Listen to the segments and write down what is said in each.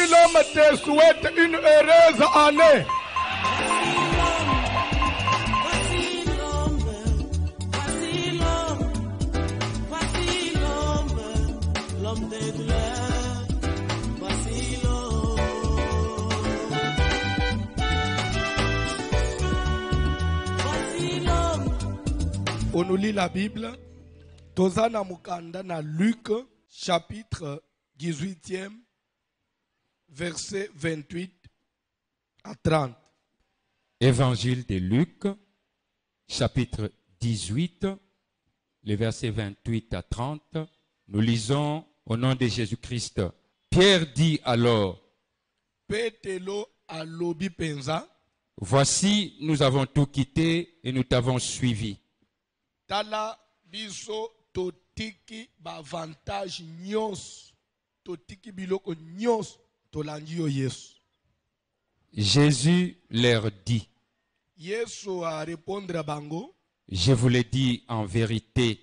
l'homme te souhaite une heureuse année. L'homme des douleurs, voici l'homme. Voici l'homme. On nous lit la Bible. Tozana Mukanda na Luc, chapitre 18e, verset 28 à 30. Évangile de Luc, chapitre 18, les versets 28 à 30. Nous lisons au nom de Jésus-Christ. Pierre dit alors, Petelo alobi penza, voici, nous avons tout quitté et nous t'avons suivi. tala biso totiki ba avantage nyos, totiki biloko nyos, tolandi yo Yesu. Jésus leur dit, Yesu a répondre bango, je vous le dis en vérité,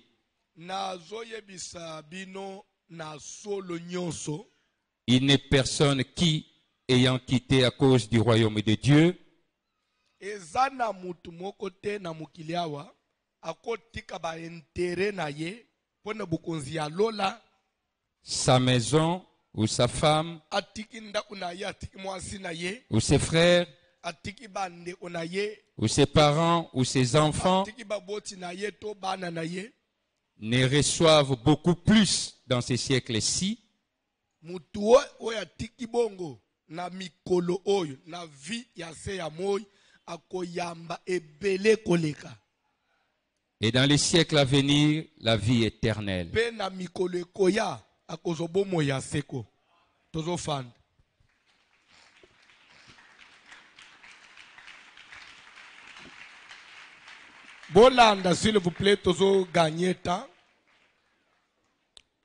nazoyebisa bino na solo nyonso, il n'est personne qui, ayant quitté à cause du royaume de Dieu, eza na mutu moko te na mokili awa akotika ba intere na ye pona bukonzi ya lola, sa maison ou sa femme atiki ndako na ye, atiki mwasi na ye, ou ses frères atiki bandeko na ye, ou ses parents ou ses enfants atiki baboti na ye to bana na ye, ne reçoivent beaucoup plus dans ces siècles-ci mutu oyo atiki bongo na mikolo oyo na vi ya se ya moi akoyamba ebele koleka, et dans les siècles à venir, la vie éternelle. pe na mikolo ekoya akozobomo ya seko tozofanda. Bolanda s'il vous plaît, tozo gagner temps.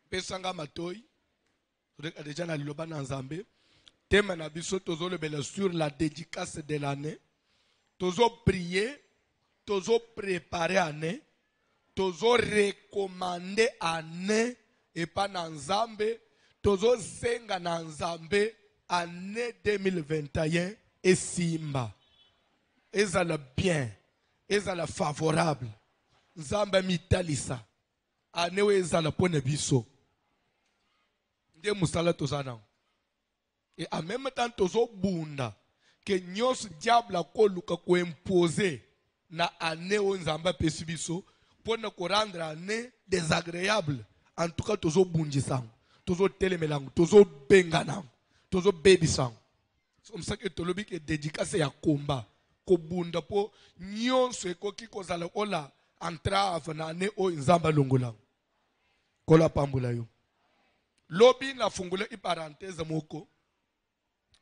Pesanga matoi. Déjà na liloba na nzambe. Thème na biso tozo lebela sur la dédicace de l'année. Tozo prier, tozo préparer année, tozo recommander année et pas na nzambe, tozo senga na nzambe année 2021 et simba. Ezala bien. Ezala favorable. Nzamba mitalisa. Anewe ezala pone biso. Nde musala tozana. Et en même temps tozo bunda. Que nyos diable ko luka ko imposer na ane o nzamba pesi biso. Pona ko rendre ane désagréable. En tout cas tozo bunjisang. Tozo telemelang. Tozo benganang. Tozo bebisang. C'est comme ça que tolobi que dédicace ya combat. Kobunda po nyonso ekoki kozala ola entrave na ne o nzamba longola kola pambula yo lobi na fungula i parenthèse moko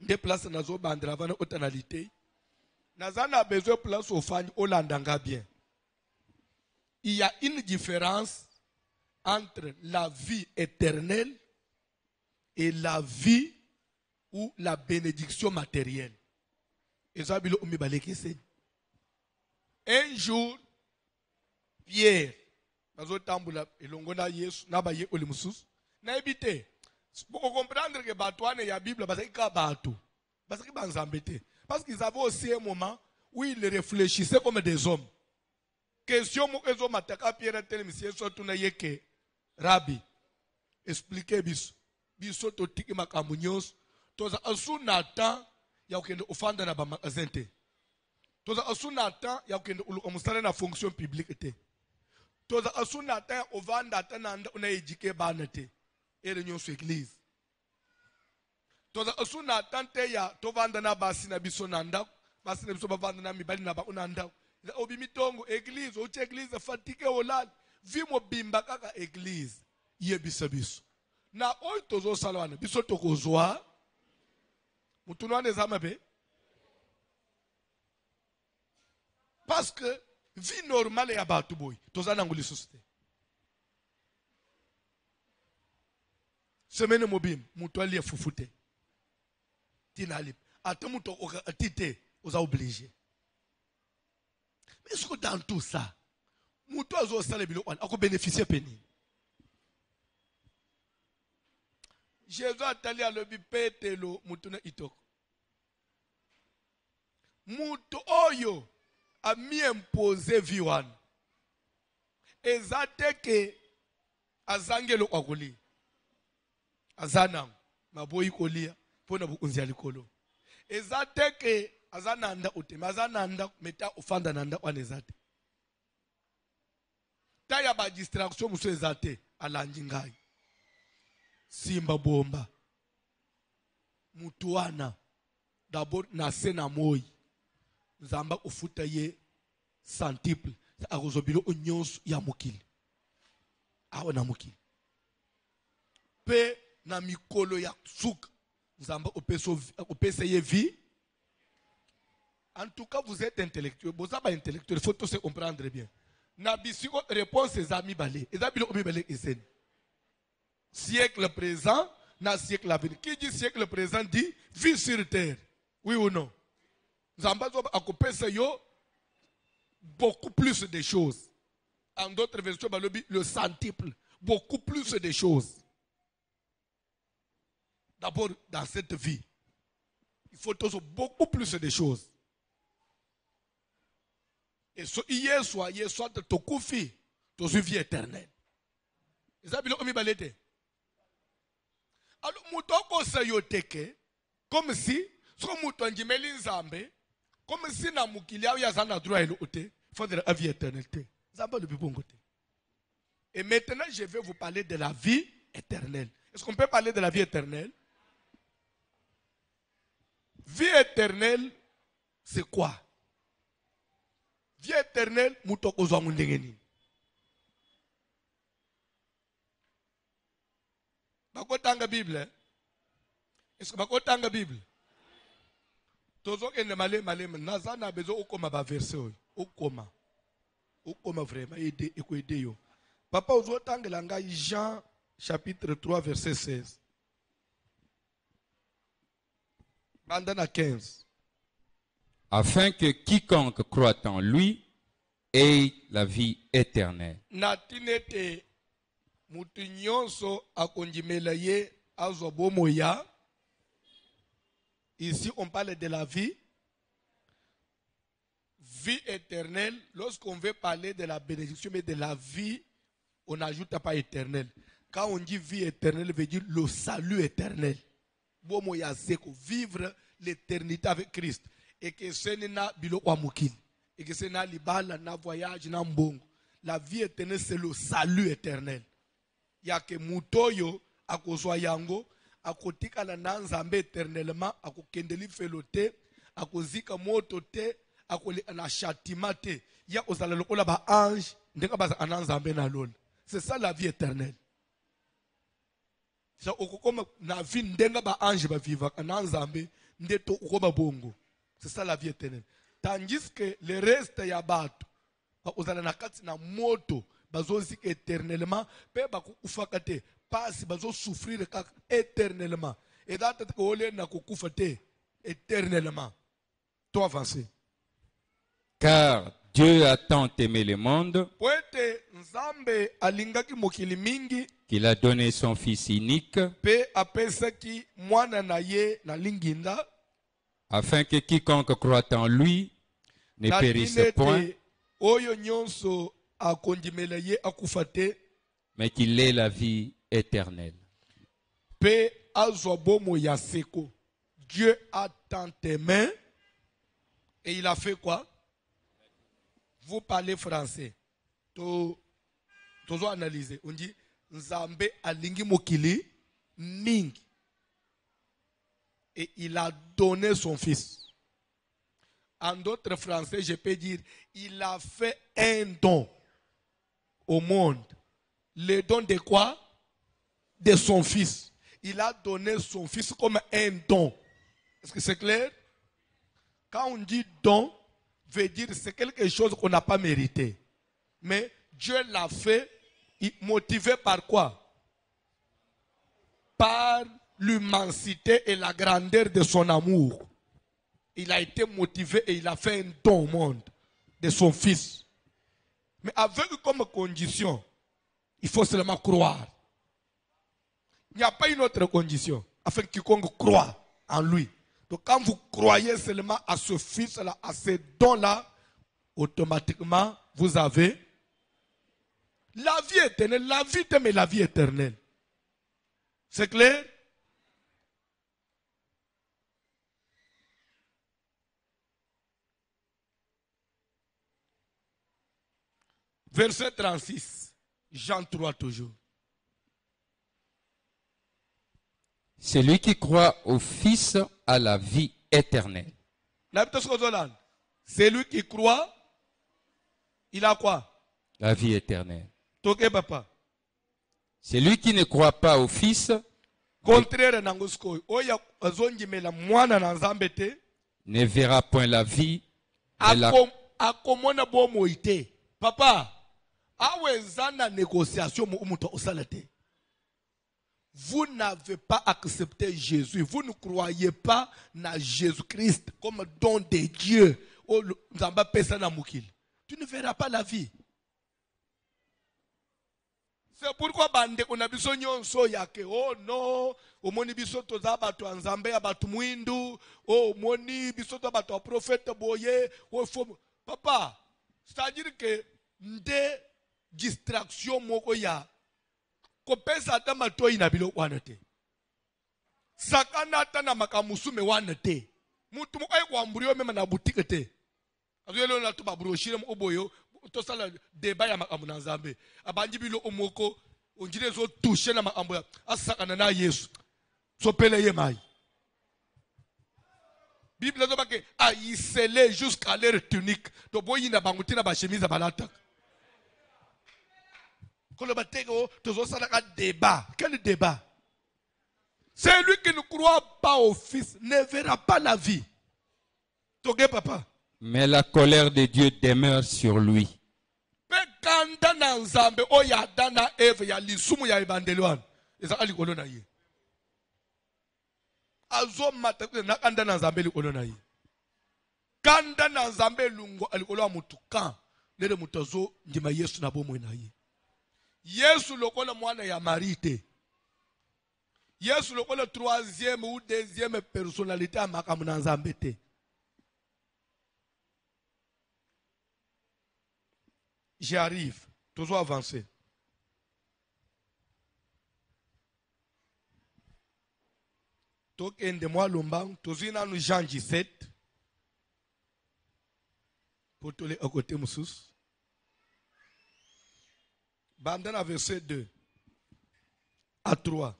nde place nazo bandra vana otanalité nazana besoin place au fan olandanga bien. Il y a une différence entre la vie éternelle et la vie ou la bénédiction matérielle. Un jour, Pierre, pour comprendre que Batouane y a Bible, parce qu'ils avaient aussi un moment où ils réfléchissaient comme des hommes. Question Pierre Rabbi, expliquez biso to tiki makamunyos, toza asunata ya ukende ufanda na ba magazin te. Toza asunata ya ukende umusala na fonction publique te. Toza asunata ya ovanda tananda unayijike bana te. Ere nyonso église. Toza asunata te ya tovanda na basi na biso nanda, basi na biso bavanda na mibali na ba unanda. Obi mitongo église, oche église fatike olal, vimo bimba kaka église. Ye biso. Na oy tozo salwana biso tokozwa mutunwane zamabe. Parce que vie normale ya batu boy toza nanguli société. Semaine mobim mutu ali fufute. Tinalip ate mutu atite oza obligé. Mais est-ce que dans tout ça mutu azo sala bilo ako bénéficier peni. Jésus atali alobi petelo mutuna itoko. Mutu oyo a mi imposé viwan. Ezate ke azangelo kwa kolia. Azanang maboyi kolia pona bukunzi alikolo. Ezate ke azananda utema azananda meta ufanda nanda wanezate. Taya ba distraction muso ezate alanji ngai. Simba bomba. Mutuana d'abord na sena moi. Nzamba ufuta ye centuple akozobilo onyonso ya mokili. Awa na mokili. Pe na mikolo ya suka. Nzamba opese ye vie. En tout cas, vous êtes intellectuel. Vous êtes intellectuel. Il faut tout se comprendre bien. Nabisi réponse aux amis balé. Les amis omi balé isen. Siècle présent, na siècle à venir. Qui dit siècle présent dit vie sur terre. Oui ou non? Nzamba zo akopesa yo beaucoup plus de choses. En d'autres versions, le centuple. Beaucoup plus de choses. D'abord, dans cette vie, il faut toujours beaucoup plus de choses. Et ce hier soit de tokufi, to vie éternelle. Ça bilo omi balete. Alors mutoko sayoteke comme si so muto njimeli nzambe comme si na mukili ya zana droit ile ote, faudrait la vie éternelle. Nzamba le bibongo te. Et maintenant je vais vous parler de la vie éternelle. Est-ce qu'on peut parler de la vie éternelle? Vie éternelle, c'est quoi? Vie éternelle, mutoko zwa mundengeni. Bakotanga Bible. Est-ce que bakotanga Bible? Tozo kende male nazana bezo okoma ba verset oyo. Okoma vraiment aider eko aider yo. Papa ozotangela ngai Jean chapitre 3 verset 16. Bandana 15. Afin que quiconque croit en lui ait la vie éternelle. Natinete mutu nyonso akondimela ye azwa bomoya. Ici on parle de la vie. Vie éternelle. Lorsqu'on veut parler de la bénédiction, mais de la vie, on n'ajoute pas éternel. Quand on dit vie éternelle, veut dire le salut éternel. Bomoya zeko, vivre l'éternité avec Christ. Et que ce n'est pas biloko mukil. Et que ce n'est pas libala, na voyage, na mbongo. La vie éternelle, c'est le salut éternel. Il y a que mutoyo, akozwa yango, akotika la nanzambe éternellement, akokendeli felote, akozika moto te, akoli na châtiment te. Il y a ozala lokola ba ange, ndeka ba ananzambe na lol. C'est ça la vie éternelle. Ça okokoma na vie ndenga ba ange ba viva ananzambe ndeto ukoba bongo. C'est ça la vie éternelle. Tandis que le reste ya bato, ozala na kati na moto, bazozi éternellement, pe bakufaka te, pasi bazo souffrir éternellement. Et date que ole na kukufa te éternellement. Toi avancer. Car Dieu a tant aimé le monde Poete nzambe alingaki mokili mingi qu'il a donné son Fils unique pe apesaki mwana na ye na linginda afin que quiconque croit en lui ne na périsse tinete point, oyo nyonso akondimela ye akufa te mais qu'il ait la vie éternelle. pe azwa bomo ya seko. Dieu a tant aimé et il a fait quoi? Vous parlez français. Tozo analyser. On dit nzambe alingi mokili mingi. Et il a donné son fils. En d'autres français, je peux dire, il a fait un don au monde. Le don de quoi? De son fils. Il a donné son fils comme un don. Est-ce que c'est clair? Quand on dit don, veut dire c'est quelque chose qu'on n'a pas mérité. Mais Dieu l'a fait motivé par quoi? Par l'immensité et la grandeur de son amour. Il a été motivé et il a fait un don au monde de son fils. Mais avec comme condition, il faut seulement croire. Il n'y a pas une autre condition. Afin que quiconque croit en lui. Donc quand vous croyez seulement à ce Fils-là, à ces dons-là, automatiquement, vous avez la vie éternelle. La vie mais la vie éternelle. C'est clair? Verset 36. Jean 3 toujours. Celui qui croit au Fils a la vie éternelle. C'est lui qui croit, il a quoi? La vie éternelle. Toke papa. Celui qui ne croit pas au Fils Contraire nangosko. Oya azonji mela mwana na nzambe te. ne verra point la vie. mais la- Akomona bomo ite. Papa, awezana négociation mu umuto osalate. Vous n'avez pas accepté Jésus. Vous ne croyez pas na Jésus-Christ comme don de Dieu. Oh, nzamba pesa na mukili. Tu ne verras pas la vie. C'est pourquoi bande kuna biso nyonso yake. Oh non, omoni biso toza bato nzambe ya bato mwindu. Oh omoni biso toza bato prophète boye. Oh faut papa, c'est-à-dire que nde distraction moko ya kopesa ata matoi na bilo wana te. Sakana ata na makamusume wana te. Mutu moko ayi kwamburio mema na boutique te. Azwelo na tuba brochire mo oboyo to sala débat ya makambo na Nzambe. Abanji bilo omoko onjire zo toucher na makambo ya asakana na Yesu. So pele ye mai. Bible zo bake aïsele jusqu'à leur tunique. To boyi na banguti na ba chemise balata. Débat. Quel débat? Celui qui ne croit pas au Fils ne verra pas la vie. Toge papa. Mais la colère de Dieu demeure sur lui. Kanda na nzambe oya dana eve ya lisumu ya evangelwan. Eza alikolo na ye. Azo mata na kanda na nzambe likolo na ye. Kanda na nzambe lungo alikolo ya mutukan. Nele mutazo ndima Yesu na bomo na ye. Yesu lokola mwana ya Marite. Yesu lokola troisième ou deuxième personnalité à makambo na nzambe te. J'arrive. Toujours avancé. Tokende moi lombang, tozina nous Jean 17. Pour tous les à côté moussous. Bandana verset 2 à 3.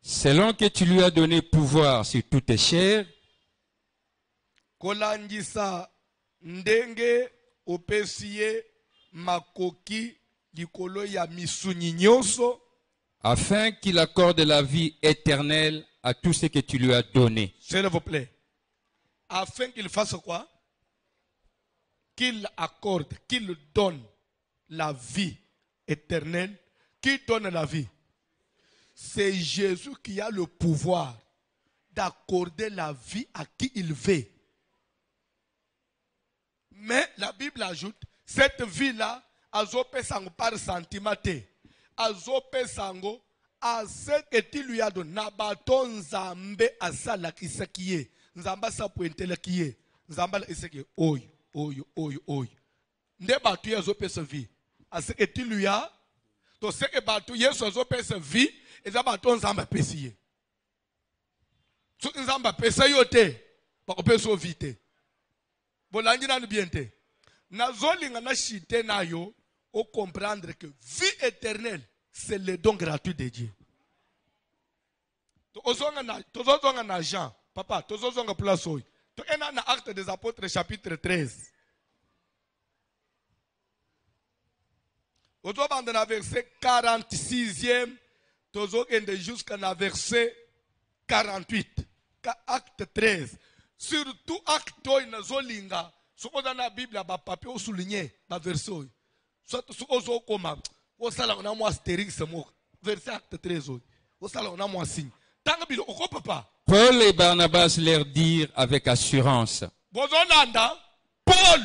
Selon que tu lui as donné pouvoir sur toutes tes chairs, Kolandisa ndenge opesiye makoki likolo ya misuni nyonso. afin qu'il accorde la vie éternelle à tout ce que tu lui as donné. S'il vous plaît. Afin qu'il fasse quoi? Qu'il accorde, qu'il donne la vie éternelle. Qui donne la vie? C'est Jésus qui a le pouvoir d'accorder la vie à qui il veut. Mais la Bible ajoute, cette vie-là, azope sango par sentiment. Azope sango à ce que tu lui as donné. Nabato nzambe asala kisakiye. Nzamba sa pointele kiye. Nzamba la iseke oyo, oyo, oyo, oyo. Nde batu ya azope sa vie. À ce que tu lui as. To ce que batu yesu azope sa vie. Eza bato nzamba pesiye. So nzamba pesa yote. Bako peso vite. Bolangi na nubiente. Nazolinga na shite na yo. Au comprendre que vie éternelle, c'est le don gratuit de Dieu. Tozonga na Jean, papa, tozonga place oy. To ena na Actes des Apôtres chapitre 13. Ozoba dans verset 46e, tozogende jusqu'à na verset 48. Acte 13. Surtout acte oy nazolinga, sokoza na Bible ba papier o souligner ba verset oy. Soit ozo koma o sala na mo astérix mo verset acte 13 o sala na mo signe tanga bilo oko papa. Paul et Barnabas leur dirent avec assurance. Bozonanda Paul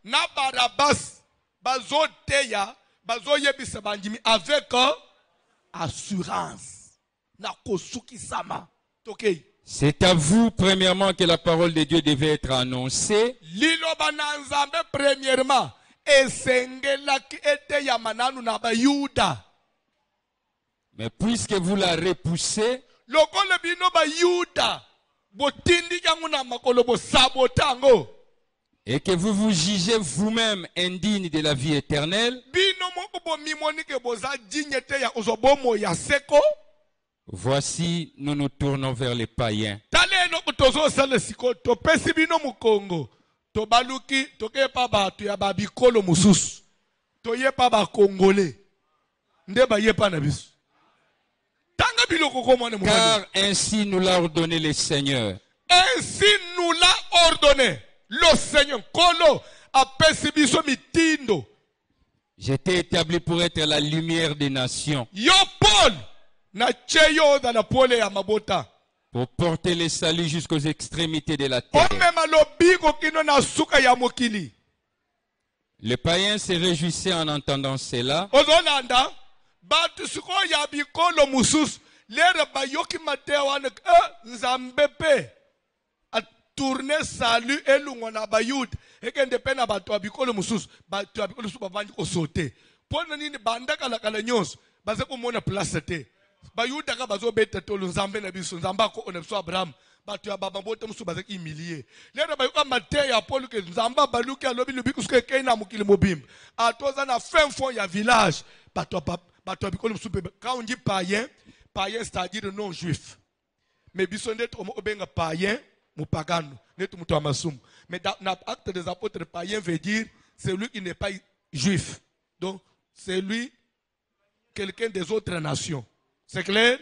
na Barnabas bazoteya bazoyebisa banjimi avec assurance. na kosukisama. Tokei. C'est à vous, premièrement, que la parole de Dieu devait être annoncée. Liloba na Nzambe premièrement esengelaki ete ya mananu na bayuda. Mais puisque vous la repoussez, Lokole bino bayuda botindi yangu na makolo bo sabotango. et que vous vous jugez vous-même indigne de la vie éternelle, Bino moko bo mimoni ke boza dignité ya ozobomo ya seko. voici, nous nous tournons vers les païens. Taleno kutozo sale siko to pesi bino mukongo. To baluki to kepa batu ya babikolo mususu. To yepa ba congolais. Nde ba yepa na biso. Tanga biloko komone mukani. Car ainsi nous l'a ordonné le Seigneur. Ainsi nous l'a ordonné le Seigneur. Kolo a pesi biso mitindo. J'étais établi pour être la lumière des nations, Yo Paul na cheyo da na pole ya mabota. pour porter le salut jusqu'aux extrémités de la terre. Omema lobiko kino na suka ya mokili. Les païens se réjouissaient en entendant cela, Ozolanda batu siko ya bikolo mususu lere bayoki matewana Nzambe pe a tourner salut elungo na bayuda ekende pe na batu abikolo mususu batu abikolo mususu bavandi kosote pona nini bandaka la kala nyonso baze komona place te bayuda ka bazobeta tolo Nzambe na biso Nzambe ko ona biso Abraham batu ya baba bote mususu baze ki humilier lere bayoka mate ya Paul ke Nzambe baluki alobi lubi kusuke kena mukili mobimba atoza na fin fond ya village batu abikolo mususu quand on dit païen c'est-à-dire non juif mais biso ndeto obenga païen mupagano neto muto amasumu mais dans l'acte des apôtres païen veut dire celui qui n'est pas juif donc c'est lui quelqu'un des autres nations c'est clair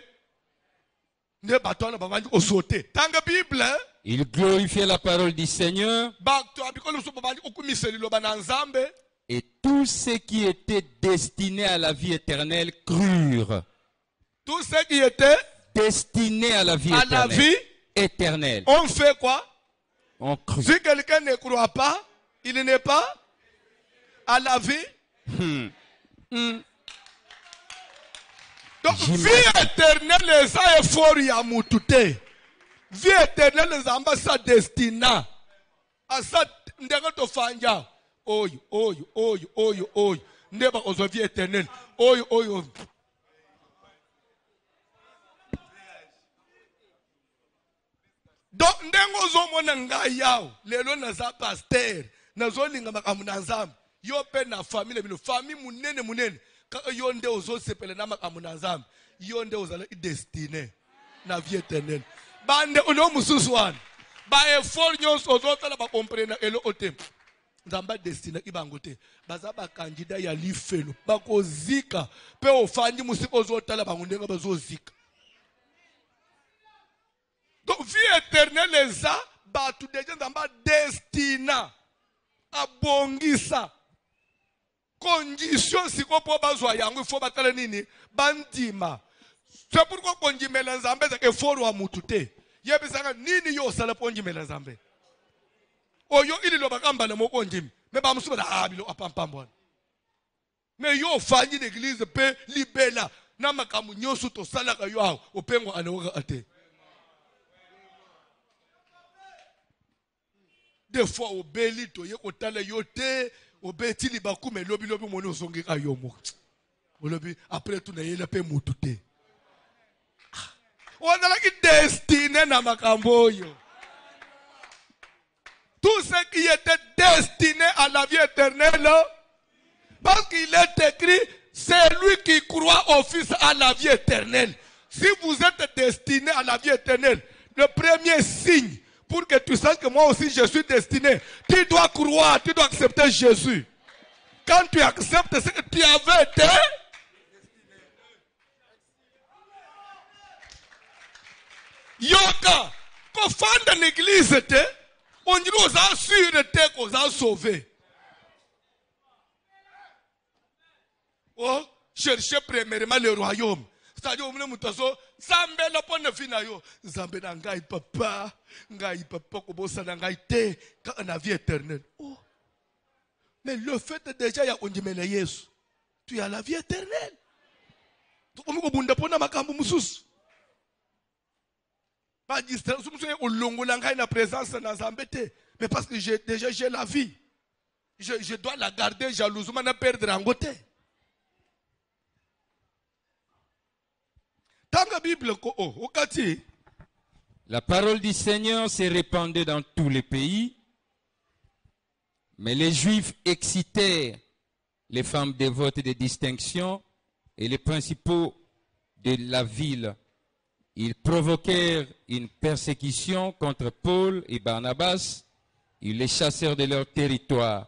ne batona bavandi osote tanga bible ils glorifiaient la parole du Seigneur, bato abikolo mususu bavandi okumiseli loba na Nzambe et tous ceux qui étaient destinés à la vie éternelle crurent. tous ceux qui étaient Destinés à la vie à la éternelle. vie Éternelle. on fait quoi? On crut. Si quelqu'un ne croit pas, il n'est pas à la vie. Donc, vie éternelle, ça est fort, ya mutute. Vie éternelle, ça est sa destina. À ça, ndenge to fanja. Oyo, oyo, oyo, oyo, oyo. Ndeba ozo vie éternelle. Oyo, oyo. Donc, ndengo zomona ngai yao. Lelo naza pasteur. Nazolinga makamu na Nzambe. Yo pe na famille bino. Famille munene. Kaka yo nde ozo sepele na makamu na Nzambe. Yo nde ozala destiné na vie éternelle. Bande ono mususu wana. Ba effort nyonso ozotala ba comprendre elo otem. Nzamba destiné ibango te. Baza ba candidat ya lifelo. Bakozika pe ofandi musiko ozotala bango ndenga bazozika. Donc, vie éternelle, les ça, tout déjà dans ma destina. Abongisa. Condition, si on peut pas il faut battre nini. Bandima. C'est pourquoi on dit Nzambe, c'est qu'il faut le mutute. Yebisanga nini yo sala ponji Nzambe. Oyo ili lo bakamba na moko njimi. Mais ba musuba da bilo apampambona. Mais yo fanyi l'église pe libela. Na makamu nyoso to sala ka yo opengo anaoga ate. Des fois au beli to ye kotala yote au beti libaku mais lobi moni osongi ka yo mo. Lobi après tout na yela pe mutute. On a la destiné na makambo yo. Tout ce qui était destiné à la vie éternelle parce qu'il est écrit c'est lui qui croit au Fils à la vie éternelle. Si vous êtes destiné à la vie éternelle, le premier signe pour que tu saches que moi aussi je suis destiné, tu dois croire, tu dois accepter Jésus. Quand tu acceptes ce que tu avais été, yoka, quand fanda l'église était, on dit aux assurés qu'on a sauvé. Oh, cherchez premièrement le royaume. C'est-à-dire, on me dit, Zambé la bonne vie na yo. Zambé na ngai papa kobosa na ngai te ka na vie éternelle. Oh. Mais le fait déjà ya ondimela Yesu. Tu as la vie éternelle. Tu komi ko bunda pona makambo mususu. Pas distraction, au longo langai na présence na zambete. Mais parce que j'ai la vie. Je dois la garder jalousement, ne perdre en côté. Dans la Bible, la parole du Seigneur s'est répandue dans tous les pays, mais les Juifs excitèrent les femmes dévotes de distinction et les principaux de la ville. Ils provoquèrent une persécution contre Paul et Barnabas. Ils les chassèrent de leur territoire.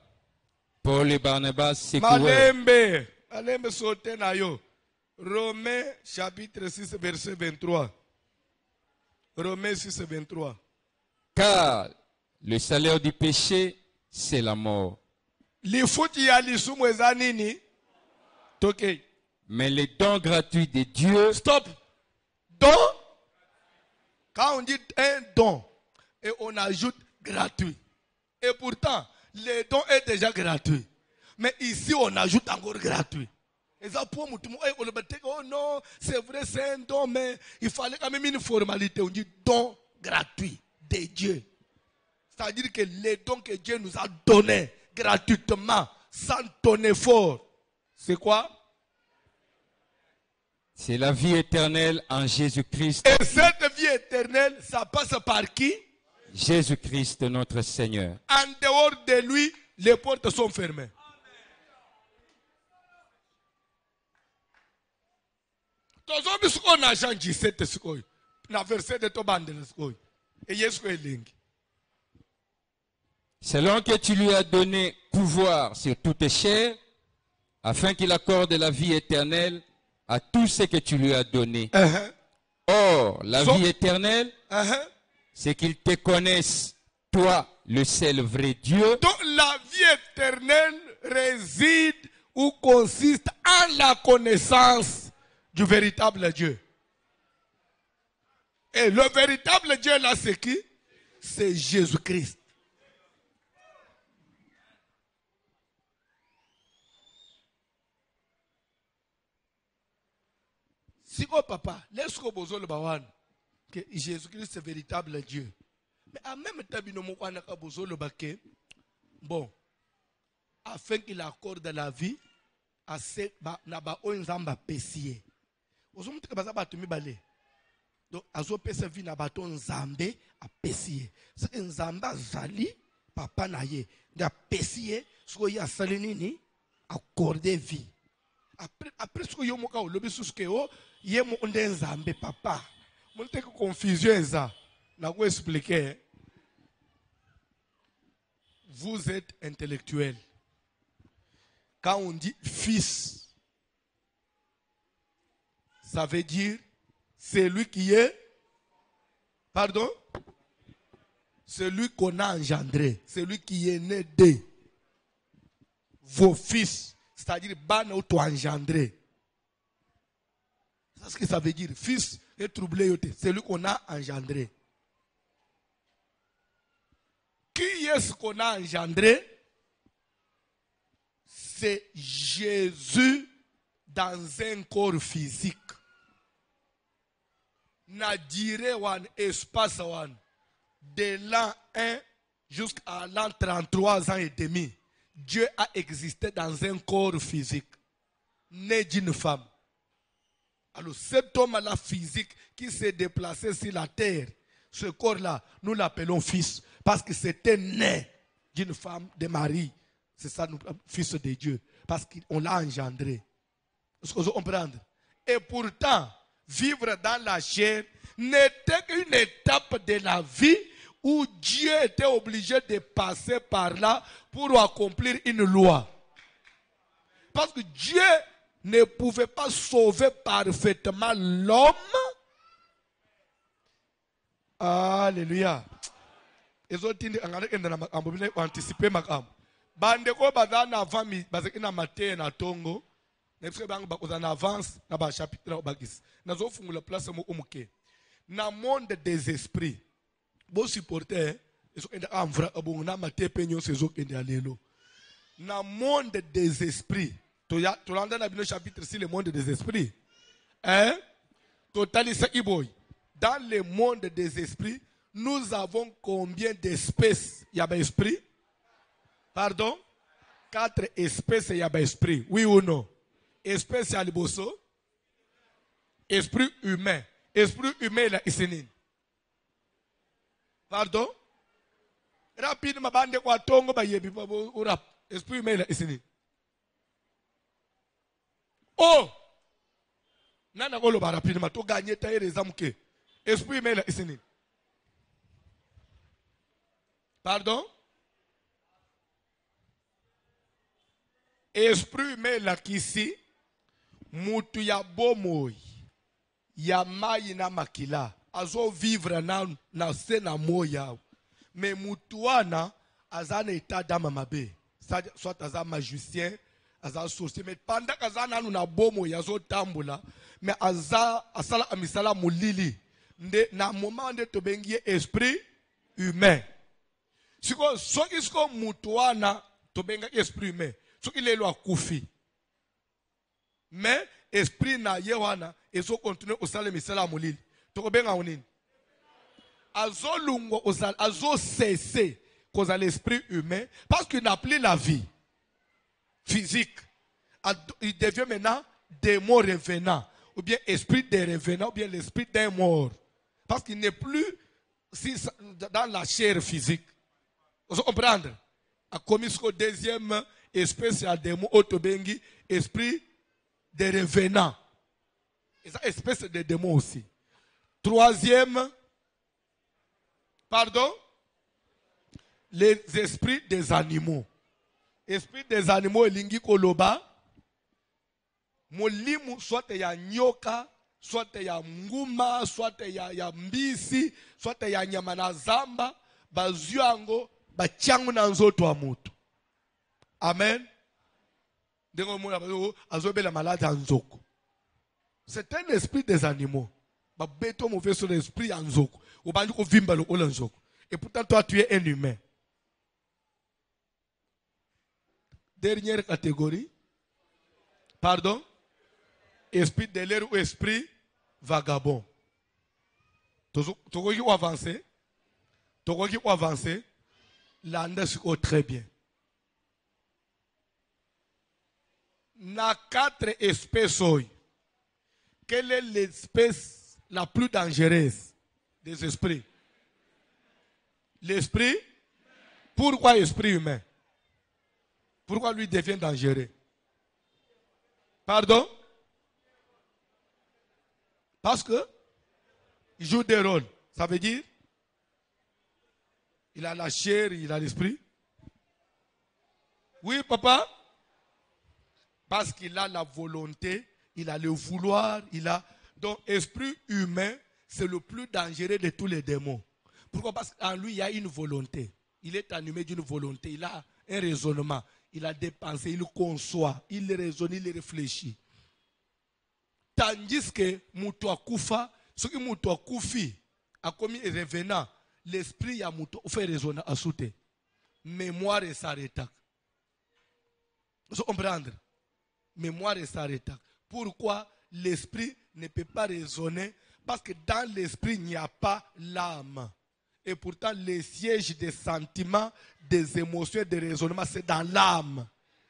Paul et Barnabas secouèrent. Malembe sauté na yo. Romains chapitre 6 verset 23. Romains 6 23. Car le salaire du péché, c'est la mort. Lifuti ya lisumu eza nini? Toke. Mais les dons gratuits de Dieu. Stop. Don. Quand on dit un don et on ajoute gratuit. Et pourtant, le don est déjà gratuit. Mais ici, on ajoute encore gratuit. Et ça pour moi, oh non, c'est vrai, c'est un don, mais il fallait quand même une formalité. On dit don gratuit de Dieu. C'est-à-dire que les dons que Dieu nous a donnés gratuitement, sans ton effort, c'est quoi? C'est la vie éternelle en Jésus-Christ. Et cette vie éternelle, ça passe par qui? Jésus-Christ notre Seigneur. En dehors de lui, les portes sont fermées. Selon que tu lui as donné pouvoir sur toute chair, afin qu'il accorde la vie éternelle à tout ce que tu lui as donné. Or, la vie éternelle, c'est qu'ils te connaissent, toi, le seul vrai Dieu. Donc la vie éternelle réside ou consiste en la connaissance du véritable Dieu. Et le véritable Dieu là, c'est qui? C'est Jésus-Christ. Si quoi papa, laisse-moi besoin le bawan que Jésus-Christ est le véritable Dieu. Mais en même temps, nous avons besoin le baquet. Bon, afin qu'il accorde la vie à ceux qui ont péché. Vous avez dit que donc, azo pesa vie na bato nzambe a péché. C'est nzambe azali papa na ye. Da péché, ce qu'il a sali nini accorder vie. Après ce que yo moka lobi suske o ye mo onde nzambe papa. Mon te confusion ça. Na ko expliquer. Vous êtes intellectuel. Quand on dit fils, ça veut dire celui qui est, pardon, celui qu'on a engendré, celui qui est né de vos fils, c'est-à-dire ban auto-engendré. C'est ce que ça veut dire. Fils est troublé, celui qu'on a engendré. Qui est-ce qu'on a engendré? C'est Jésus dans un corps physique. Na durée wan espace wan de l'an 1 jusqu'à l'an 33 ans et demi, Dieu a existé dans un corps physique, né d'une femme. Alors cet homme-là physique qui s'est déplacé sur la terre, ce corps-là, nous l'appelons fils, parce que c'était né d'une femme, de Marie. C'est ça, fils de Dieu, parce qu'on l'a engendré. Est-ce que vous comprenez? Et pourtant, vivre dans la chair n'était qu'une étape de la vie où Dieu était obligé de passer par là pour accomplir une loi. Parce que Dieu ne pouvait pas sauver parfaitement l'homme. Alléluia. Et autres anticiper ma cam. Bandeko bazana avant mi bazekina matin na tongo. Nefse bang bazana avance na ba chapitre na bagis. Nazo fungula place mo umuke. Na monde des esprits. Bo supporter eso enda amvra abungna matin penyo sezo kende alelo. Na monde des esprits. Tolanda na bino chapitre 6 le monde des esprits. Hein? Totalisa iboy. dans le monde des esprits, nous avons combien d'espèces? Il y a un esprit? Pardon? 4 espèces, il y a un esprit. Oui ou non? Espèce, il y a le bosso. Esprit humain. Esprit humain, il y a pardon? Rapidement, bande kwa tongo ba yebi pa rap. Esprit humain, il y a oh! Nana golo ba rapidement, to gagner ta example. Esprit humain, il y a pardon? Esprit humain la kisi mutu ya bomoi ya mai na makila azo vivre na se na moya mais mutu wana azana état d'âme mabe soit aza magicien aza sorcier mais pendant kazana na bomoi azo tambula mais aza asala amisala mulili nde na moment nde tobengi esprit humain siko soki siko mutu wana tobenga esprit humain soki lelo akufi mais esprit na yewana ezo continuer osala misala mulili tokobenga unini azo lungo osala azo cesser cause l'esprit humain parce qu'il n'a plus la vie physique il devient maintenant démon revenant ou bien esprit de revenant ou bien l'esprit d'un mort parce qu'il n'est plus dans la chair physique vous comprenez a commis ce deuxième espèce de démon autobengi esprit de revenant. Et ça espèce de démon aussi. Troisième, pardon, les esprits des animaux. Esprit des animaux lingi koloba. Molimu soit ya nyoka, soit ya nguma, soit ya mbisi, soit ya nyama na zamba, bazuango, bachangu na nzoto wa mutu. Amen. C'est un esprit des animaux. Mauvais sur l'esprit en zoko. Et pourtant, toi, tu es un humain. Dernière catégorie. Pardon? Esprit de l'air ou esprit vagabond. Tu veux avancer? Tu veux avancer? L'anda très bien. Na 4 espèces, quelle est l'espèce la plus dangereuse des esprits? L'esprit? Pourquoi esprit humain? Pourquoi lui devient dangereux? Pardon? Parce que il joue des rôles. Ça veut dire il a la chair, il a l'esprit. Oui, papa? Parce qu'il a la volonté, il a le vouloir, il a... Donc, esprit humain, c'est le plus dangereux de tous les démons. Pourquoi? Parce qu'en lui, il y a une volonté. Il est animé d'une volonté. Il a un raisonnement. Il a des pensées, il conçoit, il raisonne, il réfléchit. Tandis que Moutoua Koufa, ce qui Moutoua Koufi a commis un revenant, l'esprit a Moutoua fait raisonner à souter. Mémoire et s'arrêta. Vous comprenez? Mémoire et s'arrêta. Pourquoi l'esprit ne peut pas raisonner? Parce que dans l'esprit, il n'y a pas l'âme. Et pourtant, les sièges des sentiments, des émotions, des raisonnements, c'est dans l'âme.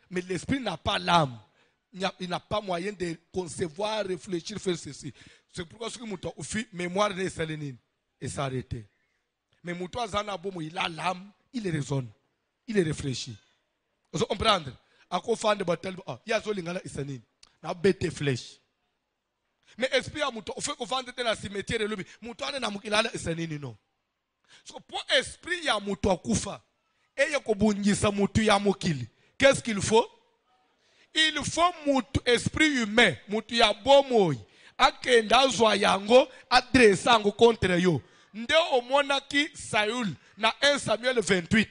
Mais l'esprit n'a pas l'âme. Il n'a pas moyen de concevoir, réfléchir, faire ceci. C'est pourquoi ce que Moutoua fait, mémoire et s'arrêter. Mais Moutoua Zanabomo, il a l'âme, il raisonne, il réfléchit. Vous comprenez? Ako fan de batel il y a zolingala isanini na bete flèche mais esprit a muto fait ko fan de la cimetière lobi muto ana na mukilala isanini non so pour esprit ya muto akufa eye ko bungisa mutu ya mokili qu'est-ce qu'il faut? Il faut mutu esprit humain mutu ya bomoyi akenda zwa yango adressa ngo contre yo nde omonaki Saül na 1 Samuel 28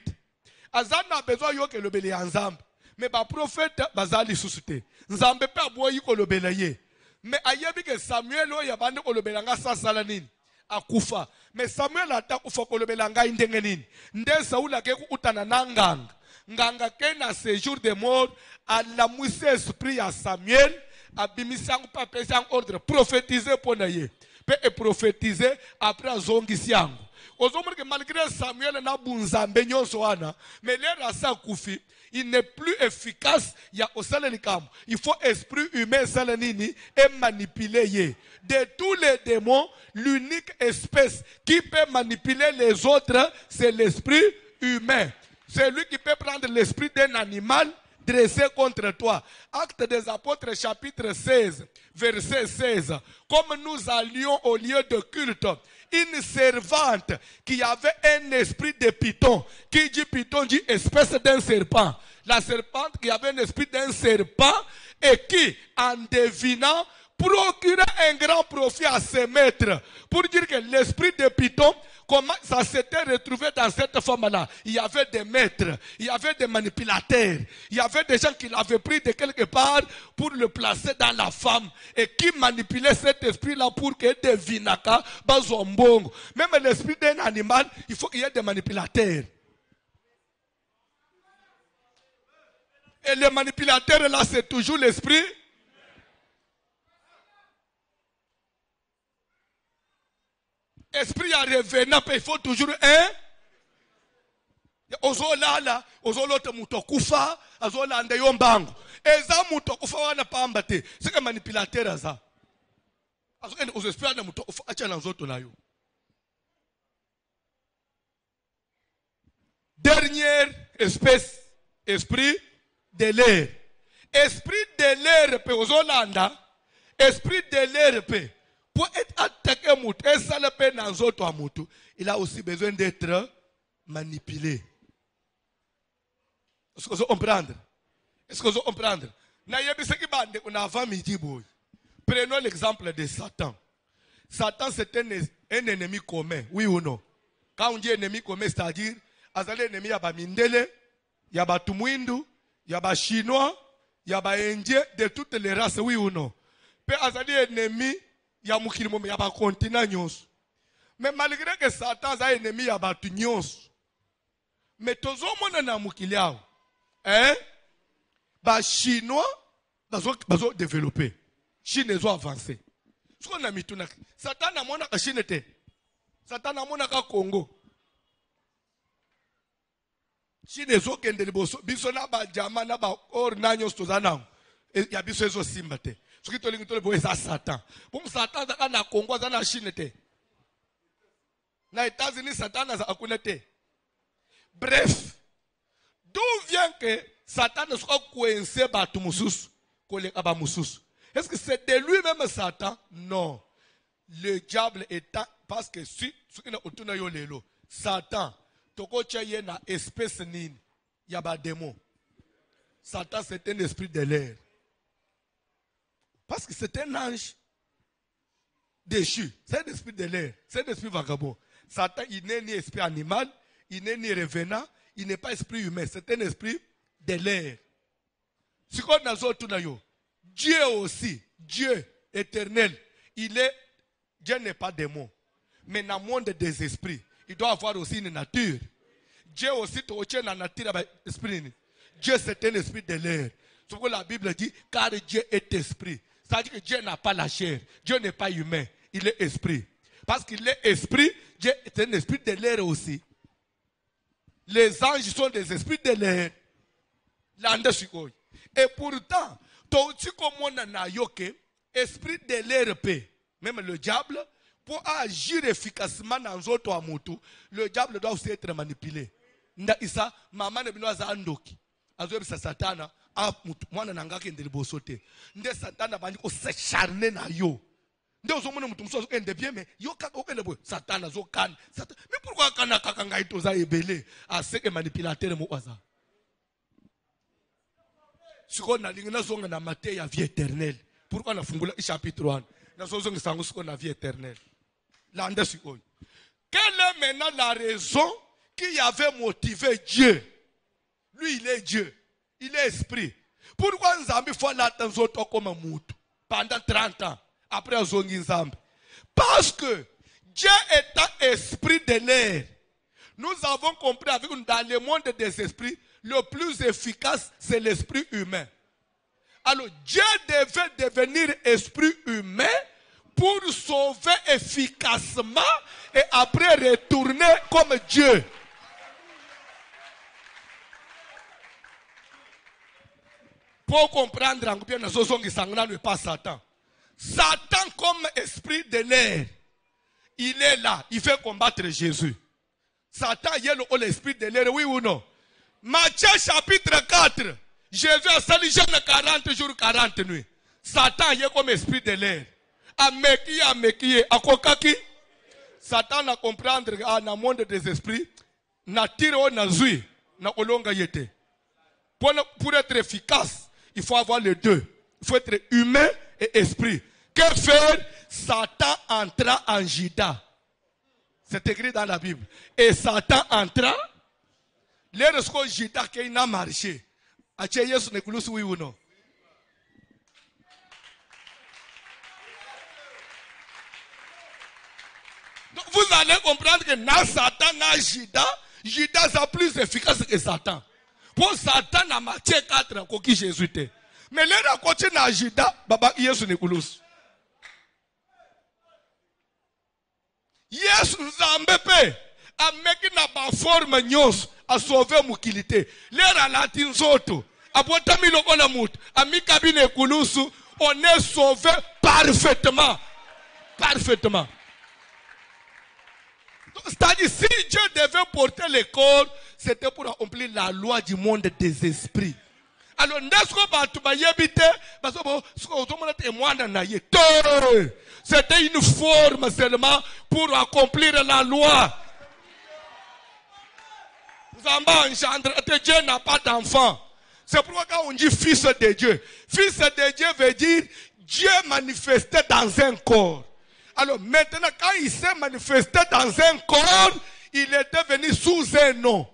azana besoin yo ke lobeli ensemble. Mais les prophètes bazali susute. Nzambe pe aboyi kolobela ye. Mais ayebi que Samuel o yabande kolobela nga sasala nini? Akufa. Mais Samuel atakufa kolobela nga ndenge nini? Nde Saul akeku utana nanganga. Nganga ke na séjour de mort à la mousse esprit à Samuel abimisa ngo pa pesa ordre prophétiser pona ye. peut prophétiser après azongisi yango. Ozomona que malgré Samuel na bunzambe nyonso wana, mais les rasa kufi, il n'est plus efficace ya osala likambo. Il faut esprit humain sala nini et manipuler ye. De tous les démons, l'unique espèce qui peut manipuler les autres, c'est l'esprit humain. C'est lui qui peut prendre l'esprit d'un animal dressé contre toi. Acte des Apôtres chapitre 16, verset 16. Comme nous allions au lieu de culte, une servante qui avait un esprit de python. Qui dit python dit espèce d'un serpent. La serpente qui avait un esprit d'un serpent et qui, en devinant, procurait un grand profit à ses maîtres. Pour dire que l'esprit de python, comment ça s'était retrouvé dans cette femme-là. Il y avait des maîtres, il y avait des manipulateurs, il y avait des gens qui l'avaient pris de quelque part pour le placer dans la femme et qui manipulaient cet esprit-là pour que devinaka bazombongo. Même l'esprit d'un animal, il faut qu'il y ait des manipulateurs. Et le manipulateur là, c'est toujours l'esprit. Esprit à revenant, il faut toujours un. Ozolala, ozolote mutokufa, azolanda yombango. Eza mutokufa wana pambate. C'est que manipulateur aza. Azokende ozesprit na mutokufa acha na nzoto na yo. Dernière espèce, esprit de l'air. Esprit de l'air pe ozolanda, esprit de l'air pe. Pour être attaqué à Moutou, il a aussi besoin d'être manipulé. Est-ce que vous comprenez? Est-ce que vous comprenez? Prenons l'exemple de Satan. Satan, c'est un ennemi commun, oui ou non? Quand on dit ennemi commun, c'est-à-dire, il y a des Mindele, il y a des Tumwindu, il y a des Chinois, il y a des Indiens, de toutes les races, oui ou non? Puis, il y a des ennemis. Il y a un continent. Mais malgré que Satan est ennemi, il y a un nyons. Mais tout le monde est un hein? Les Chinois ont développé. Chine ont avancé. Ce qu'on a mis tout Satan a montré que Chine était. Satan a montré que Congo. Chine ont kende liboso. Bisona ba jama na ba or na nyons tozana. Il y a biso ezo simbate. Ce qui est Satan. Pour Satan, il y a Congo, il y a Chine. Dans les États-Unis, Satan a akunete. Bref, d'où vient que Satan soit coincé par tout moussous, est-ce que c'est de lui-même Satan? Non. Le diable étant, parce que si, Satan, il y a une espèce nini, il y a un démon. Satan, c'est un esprit de l'air. Parce que c'est un ange déchu. C'est un esprit de l'air. C'est un esprit vagabond. Satan, il n'est ni esprit animal, il n'est ni revenant, il n'est pas esprit humain. C'est un esprit de l'air. Ce qu'on a tout Dieu aussi, Dieu éternel, Dieu n'est pas démon. Mais dans le monde des esprits, il doit avoir aussi une nature. Dieu aussi, tu as une nature esprit. Dieu, c'est un esprit de l'air. C'est ce que la Bible dit, car Dieu est esprit. C'est-à-dire que Dieu n'a pas la chair. Dieu n'est pas humain. Il est esprit. Parce qu'il est esprit, Dieu est un esprit de l'air aussi. Les anges sont des esprits de l'air. Et pourtant, esprit de l'air paix. Même le diable, pour agir efficacement dans notre amour, le diable doit aussi être manipulé. Isa, maman ne binoza andoki. Azob sa satana. Mwana nangaki ndeli bosote. Nde satana bandi ko s'acharner na yo. Nde ozomona mutu muso okende bien mais yo kaka okende boy satana zo kan. Mais pourquoi kana kaka ngai toza ebele a ce que manipulateur mo waza. Siko na linga zonga na Matthieu ya vie éternelle. Pourquoi na fungula chapitre 1. Na zonga sango siko na vie éternelle. Là nde siko. Quelle est maintenant la raison qui avait motivé Dieu? Lui il est Dieu. Il est esprit. Pourquoi Nzambi faut l'attendre comme moutou pendant 30 ans après Zongi Nzambi? Parce que Dieu étant esprit de l'air, nous avons compris avec nous dans le monde des esprits, le plus efficace c'est l'esprit humain. Alors Dieu devait devenir esprit humain pour sauver efficacement et après retourner comme Dieu. Pour comprendre, ne pas Satan. Satan comme esprit de l'air, il est là, il veut combattre Jésus. Satan, il est l'esprit de l'air, oui ou non? Matthieu chapitre 4, Jésus a sali jeûne 40 jours, 40 nuits. Satan, il est comme esprit de l'air. Amekiye, akokaki. Satan a comprendre dans le monde des esprits, nature na zui, na olonga yete. Pour être efficace, il faut avoir les deux. Il faut être humain et esprit. Que faire? Satan entra en Judas. C'est écrit dans la Bible. Et Satan entra. Lorsque Judas qui n'a marché. Oui ou non? Donc vous allez comprendre que dans Satan, dans Judas, Judas est plus efficace que Satan. Pour Satan, dans Matthieu 4, qui Jésus était. Mais là, à côté de Judas, Baba Yesu Nikulus. Yesu Zambepe, a meki na ba forme nyos, a sauver mukilité. L'air à latin zoto, a botami loko na mut, a mi kabine kulusu, on est sauvé parfaitement. Parfaitement. C'est-à-dire, si Dieu devait porter le corps, c'était pour accomplir la loi du monde des esprits. Alors, c'était une forme seulement pour accomplir la loi. Dieu n'a pas d'enfant. C'est pourquoi quand on dit fils de Dieu, fils de Dieu veut dire Dieu manifesté dans un corps. Alors maintenant, quand il s'est manifesté dans un corps, il est devenu sous un nom.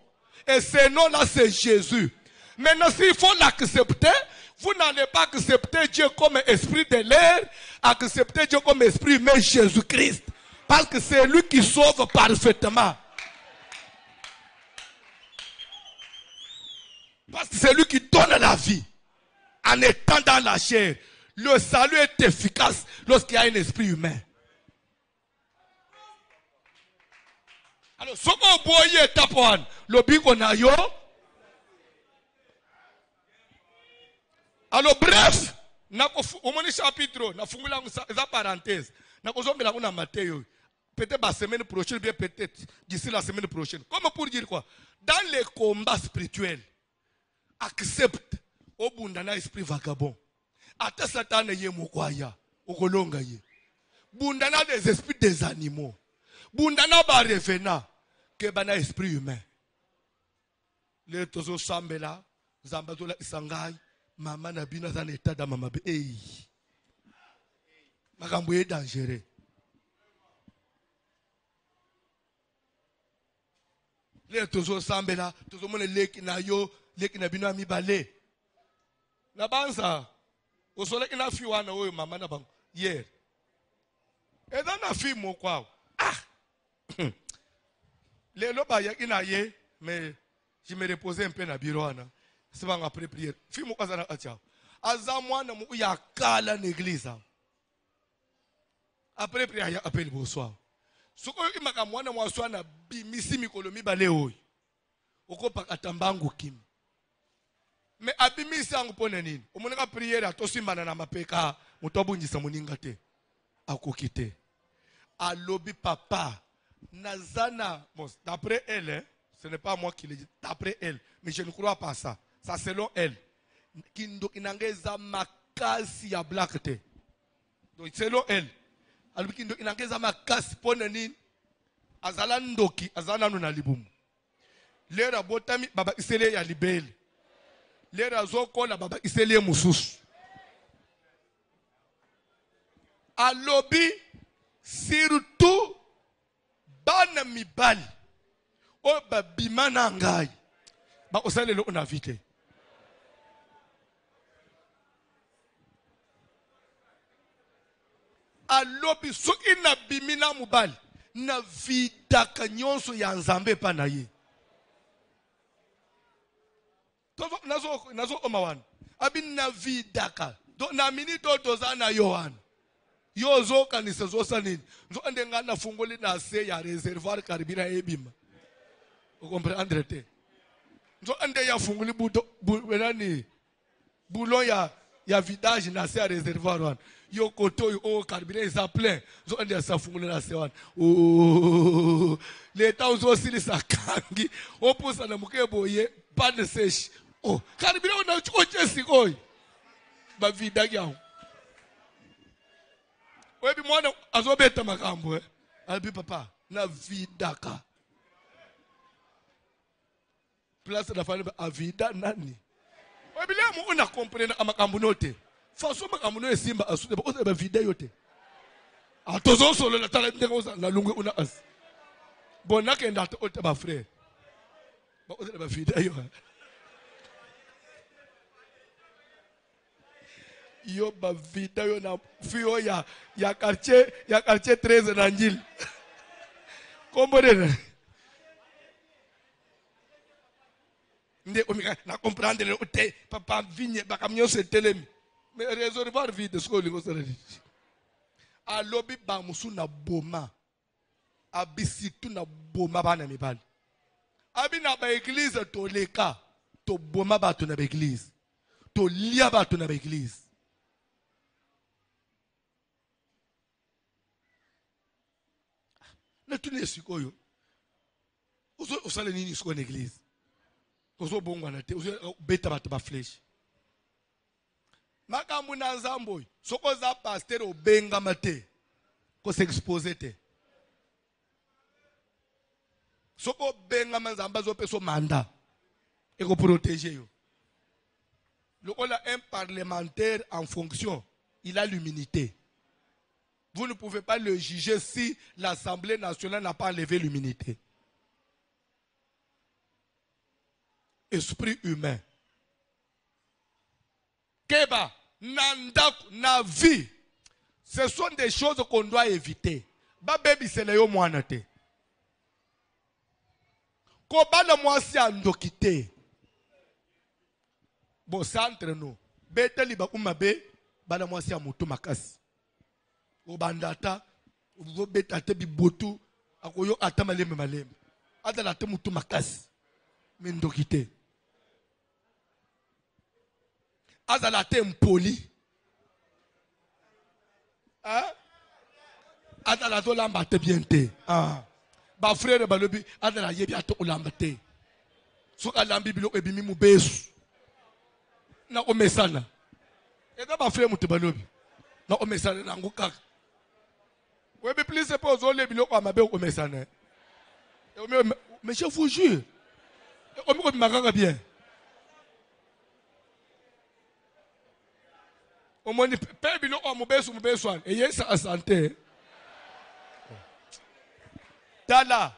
Et ce nom-là, c'est Jésus. Maintenant, s'il faut l'accepter, vous n'allez pas accepter Dieu comme esprit de l'air, accepter Dieu comme esprit humain, Jésus-Christ. Parce que c'est lui qui sauve parfaitement. Parce que c'est lui qui donne la vie en étant dans la chair. Le salut est efficace lorsqu'il y a un esprit humain. Alors, ce qu'on voit tapuan, le bico na yo. Alors, bref, au moins chapitre, na fungula une parenthèse. Na kozongela una Matthieu. Peut-être la semaine prochaine, bien peut-être d'ici la semaine prochaine. Comment pour dire quoi? Dans les combats spirituels, accepte au bundana esprit vagabond. Ata Satan ye mokwaya, okolonga ye. Bundana des esprits des animaux. Bundana ba revena que bana esprit humain. Le tozo sambela, zambazola isangai, mama na bina za état da mama be. Hey. Makambo est dangereux. Le tozo sambela, tozo mone leki na yo, leki na bina mi balé. Na banza, osole ina fi wana oyo mama na bang. Hier. Et dans la fille mo kwao. Ah. Les loba ya ina ye, mais je me reposais un peu na biroana. C'est pas après prière. Fille mo kwazana acha. Aza mwana mu ya kala l'église. Après prière ya appelle bonsoir. Soko imaka mwana mwaswa na bimisi mikolo mibale oyo. Okopa katambangu kimi. Mais abimisi angu pone nini? Omoneka prière atosimbana na mapeka mutobunjisa muninga te. Akokite. Alobi papa Nazana, bon, d'après elle, hein, ce n'est pas moi qui le dis, d'après elle, mais je ne crois pas ça. Ça selon elle. Kindo inangeza makasi ya black te. Donc selon elle, alobi kindo inangeza makasi pone nini? Azala ndoki, azala no na libumu. Lera botami baba isele ya libele. Lera zoko na baba isele mususu. Alobi surtout bana mibali o babimana ngai ba osalelo on a vite alobi soki na bimina mubali na vidaka nyonso ya nzambe pa na ye nazo omawan abi na vidaka do na minito tozana Yohana yo zo kanisa zo sanini nzo ande ngana fungoli na se ya reservoir karibira ebima ukomprendre te nzo ande ya fungoli buto boulon ya vidage na se ya reservoir wan yo koto yo karibira isa plein nzo ande ya sa fungoli na se wan oh leta uzo sili sakangi opusa na mukebo ye pane sesh oh karibira una choche koi ba vidage yao webi mwana azobeta makambo albi papa na vidaka place da fane ba vida nani webi lemo una comprendre amakambo note faso makambo no esimba asude ba oza ba vida yote atozo solo la tala ndengo na lungwe una as bonaka ndata ote ba frère ba oza ba vida yo yo ba vida yo na fio ya quartier 13 na njili komborena nde omika na comprendre o te papa vigne ba kamnyo se telemi mais réservoir vide ce ko lingo sala dit alobi ba musu na boma abisitu na boma bana mibali abi na ba église to leka to boma ba to na ba église to lia ba to na ba église. Na tuni esikoyo usale nini siko na église ozo bongwa na te ozo beta bata ba flèche makambu na nzambo soko za pasteur obenga mate ko s'exposer te soko benga manzamba zo peso manda et ko protéger yo lokola un parlementaire en fonction il a l'immunité. Vous ne pouvez pas le juger si l'Assemblée nationale n'a pas enlevé l'immunité. Esprit humain. Keba, nandak, na vie. Ce sont des choses qu'on doit éviter. Ba baby c'est le yo moanate. Ko bana mwasi andokite. Bon centre nous. Bete liba umabe bana mwasi amutu makasi. Obandata obeta te bibotu akoyo atamaleme maleme adala te mutu makasi mindokite azala te mpoli adala to lamba te bien te ba frère balobi adala yebi ato lamba te so alambi bilo ebimi mubesu na omesana eda ba frère mutu balobi na omesana na ngukaka. Oui, mais plus c'est pas aux autres, mais on m'a bien au message. Mais je vous jure, on m'a bien. Au moins, père bilo on m'a besoin et yes à santé. Dala,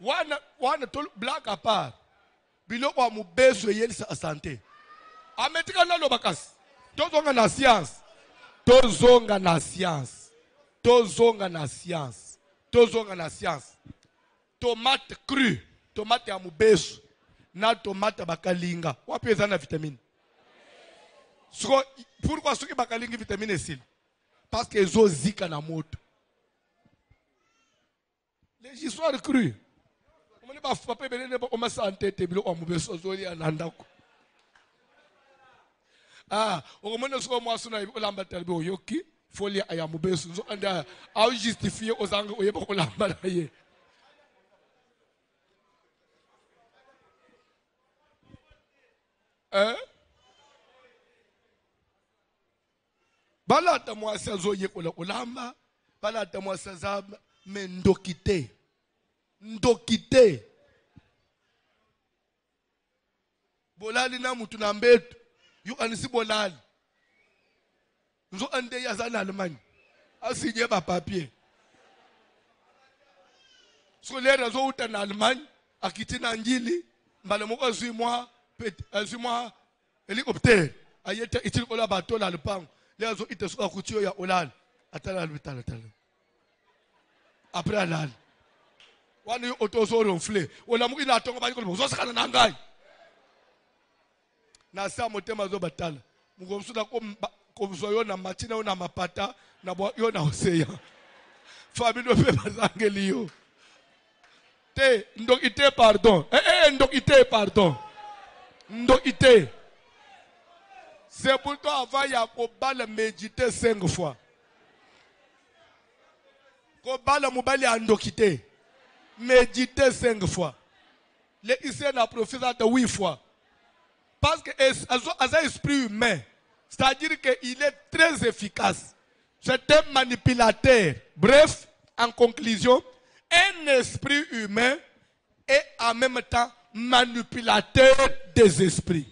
one to black à part. Bilo on m'a besoin yes à santé. Ametika na lo bakas. Tozonga na science. Tozonga na science. Tozonga na science. Tozonga na science. Tomate cru. Tomate ya mubesu. Na tomate bakalinga. Wapi eza na vitamine. Pourquoi ceux qui bakalinga vitamine est parce que ezo zika na moto. Les histoires crues. On ne va pas belene ba oma santé te bilo mubesu ozoli anandako. On m'a dit que moi, je suis un peu yoki, folie à Yamoubé, à justifier aux angles où il y a un peu balata moi ça zoye kola olamba balata moi ça zab mais ndokite bolali na mutu na mbetu yu anisi bolali nzo ande ya za na Allemagne asinye ba papier so le razo uta na Allemagne akiti na njili mbale moko zimwa hélicoptère ayete itili kola bateau la lupango les autres ils sont accoutumés ya olal atala l'hôpital après alal wani otozo ronflé ola muki na tongo ba ko zo sakana na ngai na sa motema zo batala mugomsuda ko soyo na matina na mapata na bo yo na oseya famille pe bazangeli yo te ndok ite pardon ndok ite pardon ndok ite. C'est pourquoi avant Yakobal méditer 5 fois. Kobal mobali andokite. Méditer 5 fois. Les Israéliens n'a profité de 8 fois. Parce que un esprit humain, c'est-à-dire qu'il est très efficace. C'est un manipulateur. Bref, en conclusion, un esprit humain est en même temps manipulateur des esprits.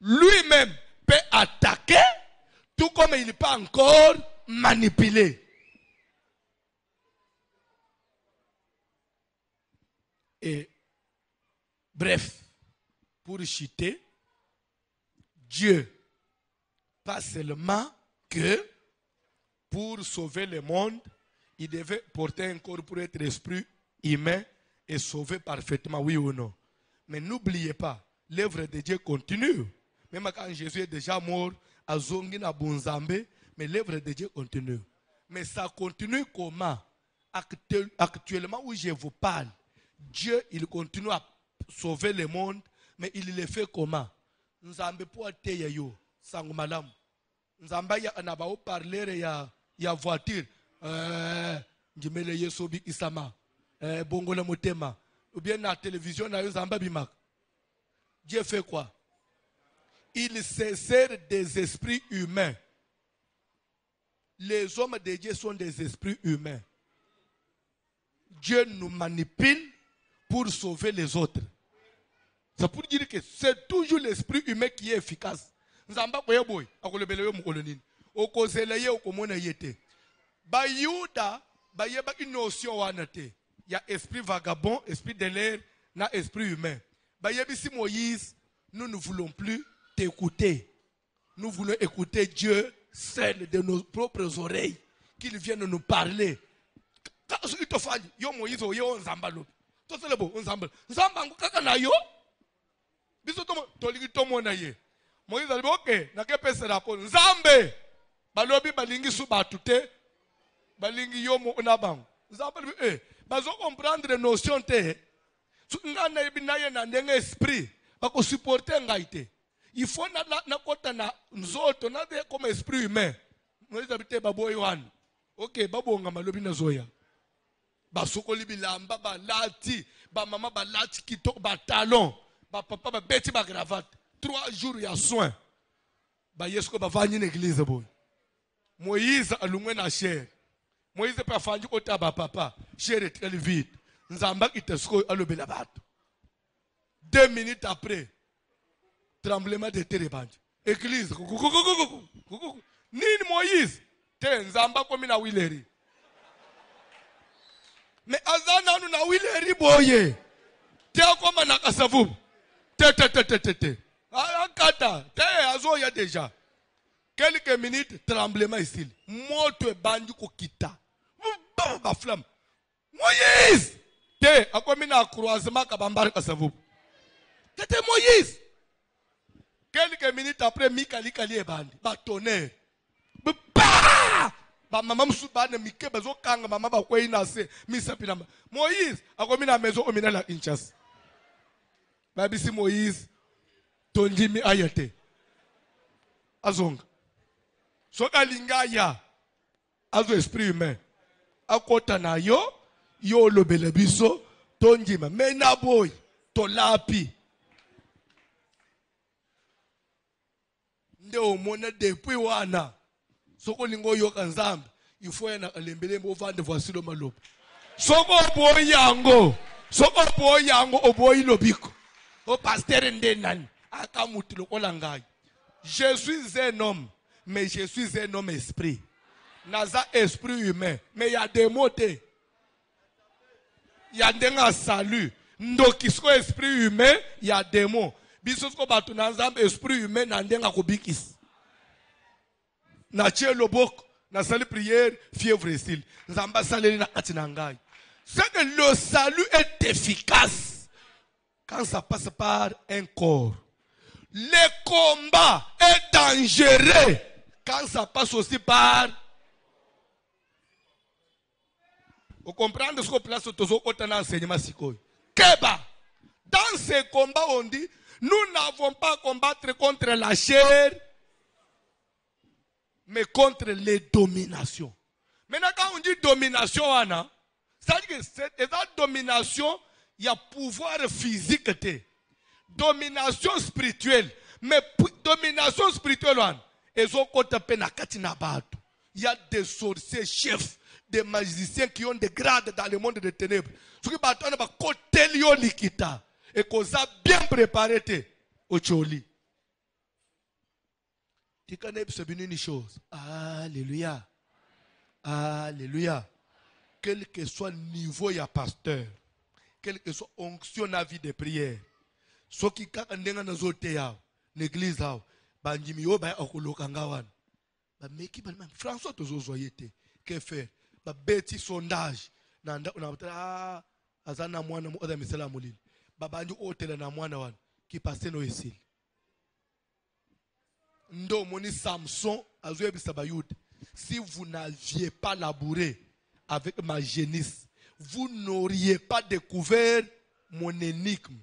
Lui-même peut attaquer, tout comme il peut encore manipuler. Et bref, pour chuter, Dieu, pas seulement que pour sauver le monde, il devait porter un corps pour être esprit humain et sauver parfaitement, oui ou non. Mais n'oubliez pas, l'œuvre de Dieu continue. Même quand Jésus est déjà mort, à Zongi na Bunzambe, mais l'œuvre de Dieu continue. Mais ça continue comment? Actuellement où je vous parle, Dieu, il continue à sauver le monde, mais il le fait comment? Nzambe po ateya yo, sangu malamu. Nzamba ya anabao parler ya voiture. Njimele yeso bi isama. Bongo na motema. Ou bien na télévision na yo nzamba bimak. Dieu fait quoi? Il se sert des esprits humains. Les hommes de Dieu sont des esprits humains. Dieu nous manipule pour sauver les autres. C'est pour dire que c'est toujours l'esprit humain qui est efficace. Nzamba koye boy, akolebele yo mukolonini. Okozele ye okomona yete. Ba Yuda, ba yeba une notion wanate. Il y a esprit vagabond, esprit de l'air, na esprit humain. Ba yebi si Moïse, nous ne voulons plus t'écouter. Nous voulons écouter Dieu seul de nos propres oreilles, qu'il vienne nous parler. Yo Moïse yo nzamba lo. To sele bo nzamba. Nzamba ngukaka na yo. Biso to toliki to mona ye. Moïse ali okay, na ke pesa rapport. Nzambe. Balobi balingi su batute. Balingi yo mo na bango. Nzamba bazo comprendre notion te. Ngana ibinaye na ndenge esprit. Bako supporter ngaite. Il faut na kota na nzoto na de comme esprit humain. Moïse abite babo yohan. OK, babo nga malobi na zoya. Basokoli bilamba balati, ba mama balati kito ba talon, ba papa ba beti ba cravate. 3 jours ya soin. Ba yesko ba vanyi na église boy. Moïse alungwe na chair. Moïse pa fanji kota ba papa, chair est très vite. Nzamba itesko alobela bato. 2 minutes après, tremblement de terre bandi. Église. Nini Moïse? Te nzamba komi na wileri. Mais azana nous na wileri boye. Te akoma na kasavu. Te. Akata. Te azoya déjà. Quelques minutes, tremblement ici. Moto e bandi ko kita. Ba flamme. Moïse. Te akomi na croisement kabambari kasavu. C'était Moïse. Quelques minutes après, Mikali Kali et bandi. Ba tonnerre. Ba maman msubane mike bazo kanga mama ba kwa inase misa pinamba. Moïse akomi na maison omina la Kinshasa. Ba bisi Moïse tonjimi ayate. Azonga. Soka lingaya. Azo esprit humain. Akota na yo lobele biso tonjima. Mena boy to lapi. Nde omona depuis wana. Soko lingo yoka nzambe, il faut na lembele mo vande voici le malopo. Soko boyango oboyi lobiko. O pasteur ndenani akamuti lokola ngai. Je suis un homme, mais je suis un homme esprit. Naza esprit humain, mais il y a des mots te. Il y a des salut. Ndokisko esprit humain, il y a des mots. Bisosko batu na nzambe esprit humain na ndenga kobikis. Na tche lobok, na sali prière, fièvre style. Nzamba saleli na katinangai. C'est que le salut est efficace quand ça passe par un corps. Le combat est dangereux quand ça passe aussi par... Vous comprenez ce qu'on place au tozo autant d'enseignement sikoy. Keba. Dans ces combats, on dit, nous n'avons pas à combattre contre la chair, mais contre les dominations. Maintenant, quand on dit domination, ça veut dire que cette domination, il y a pouvoir physique. Domination spirituelle. Mais domination spirituelle, il y a des sorciers chefs, des magiciens qui ont des grades dans le monde des ténèbres. Ce qui et qu'on a bien préparé au choli. Tu connais une chose. Alléluia. Alléluia. Quel que soit le niveau, il y a pasteur. Quelle que soit onction à vie de prière. Ce qui est l'église, François, tu as fait un petit sondage. Azana mwana oda misala mulili babanju otela na mwana wana ki passe no esili ndo moni Samson azoyebisa bayude si vous n'aviez pas labouré avec ma génisse vous n'auriez pas découvert mon énigme.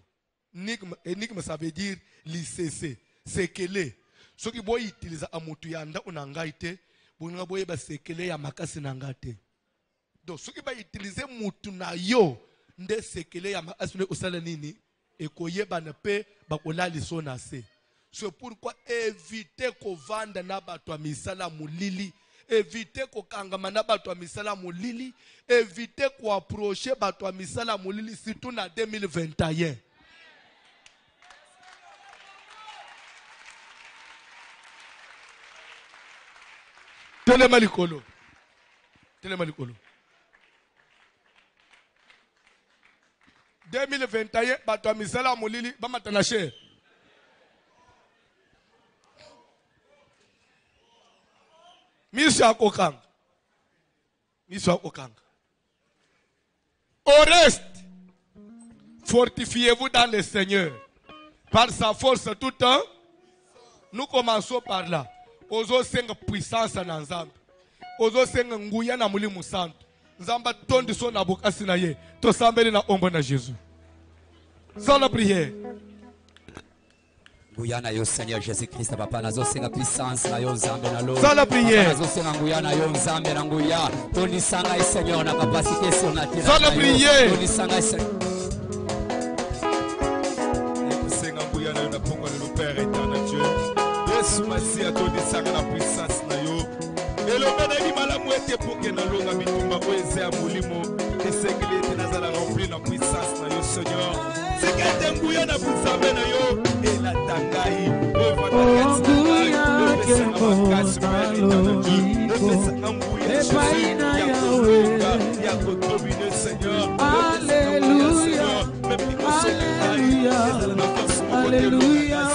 Énigme ça veut dire l'ICC c'est que les ceux qui boy utiliser amutu yanda unangaite bunga boye ba sekele ya makasi nangate donc ceux qui va utiliser mutu na yo nde sekele ya asune osala nini ekoyeba na pe bakola lisona se. C'est pourquoi évitez ko vanda na bato misala mulili, évitez ko kangama na bato misala mulili, évitez ko approcher bato misala mulili surtout na 2021. Telemalikolo. Telemalikolo. 2021, bato misala mulili bamatana cher. Misha Kokang. Au reste, fortifiez-vous dans le Seigneur. Par sa force tout temps. Nous commençons par là. Ozo senga puissance na nzambe. Ozo senga nguya na mulimu santo. Nzamba tondi so na bokasi na ye. To sambeli na ombo na Jésus. Sans la prière. Nguyana yo Seigneur Jésus-Christ papa nazo senga puissance na yo nzambe na lo. Sans la prière. Nazo senga nguyana yo nzambe na nguya. Toni sanga e Seigneur na capacité surnaturelle. Sans la prière. Toni sanga e Seigneur. Senga nguyana yo na pongo le Père éternel Dieu. Yesu Masia toni sanga na puissance na yo. Elombe na limala mwete poke na longa bitumba oeze ya mulimo. Esekele te nazala rempli na puissance na yo Seigneur. Sekete nguya na buzambe na yo. La tangai, Alléluia.